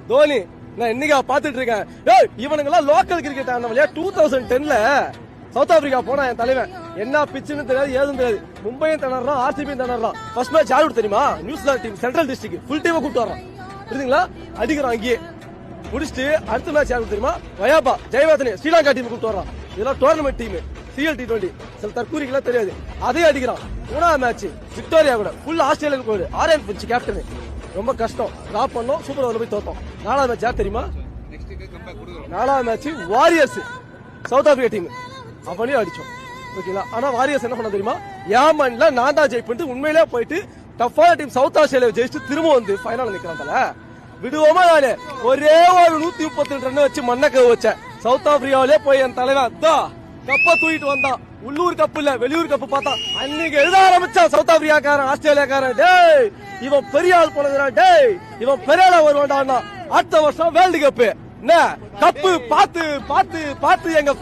தோனி நான் இன்னைக்கு பாத்துட்டு இருக்கேன். இவனுங்க எல்லாம் லோக்கல் கிரிக்கெட் ஆனவங்க 2010ல சவுத் ஆப்பிரிக்கா போனா என் தலைவன் என்ன பிச்சுன்னு தெரியாது ஏதும் தெரியாது. மும்பையும் திணறான், ஆர்சிபியும் திணறான். ஃபர்ஸ்ட் மேட்ச் யாரு தெரியுமா? New Zealand team central district full டீமை கூட்டு வரான். புரியுதுங்களா? அடிக்கிறான் அங்கேயே முடிச்சுட்டு அடுத்த மேட்ச் யாரு தெரியுமா? வயாபா ஜெயவர்தனே ஸ்ரீலங்கா டீம் கூட்டு வரான். இதெல்லாம் டோர்னமெண்ட் டீம் CL T20 சில தற்கூரிக்கெல்லாம் தெரியாது. அதே அடிக்கிறான். மூணாவது மேட்ச் விக்டோரியா கூட ஃபுல் ஆஸ்திரேலியன் கோடு ஆரியன் பிச்சு கேப்டன் ரொம்ப கஷ்டம் டிராப் பண்ணோம். சூப்பர் ஓவர்ல போய் தோத்தோம். நாலாவது மேட்ச் யார் தெரியுமா? நாலாவது match warriors south Africa team அவனையும் அடிச்சோம். ஓகேங்களா? ஆனா வாரியர்ஸ் என்ன பண்ண தெரியுமா? ஏமன்ல நான் தான் ஜெயிப்பிட்டு உண்மையிலே போயிட்டு டஃபான டீம் சவுத் ஆஸ்திரேலியா ஜெயிச்சுட்டு திரும்ப வந்து ஃபைனல் நிக்கிறாங்கல்ல. விடுவோமா? நானு ஒரே ஒரு 132 ரன் வச்சு மண்ணக்க வச்சேன். சவுத் ஆப்பிரிக்காவிலே போய் என் தலைவன் கப்ப தூக்கிட்டு வந்தான். உள்ளூர் கப்பு இல்ல வெளியூர் கப்பு பார்த்தா அன்னைக்கு எழுத ஆரம்பிச்சான் சவுத் ஆப்பிரிக்காக்காரன் ஆஸ்திரேலியாக்காரன். டேய் இவன் பெரிய ஆள் போனதுடா. டேய் இவன் பெரிய ஆளா வருவான்டா. அடுத்த வருஷம் வேர்ல்டு கப்பு என்ன கப்பு பார்த்து பார்த்து பார்த்து எங்க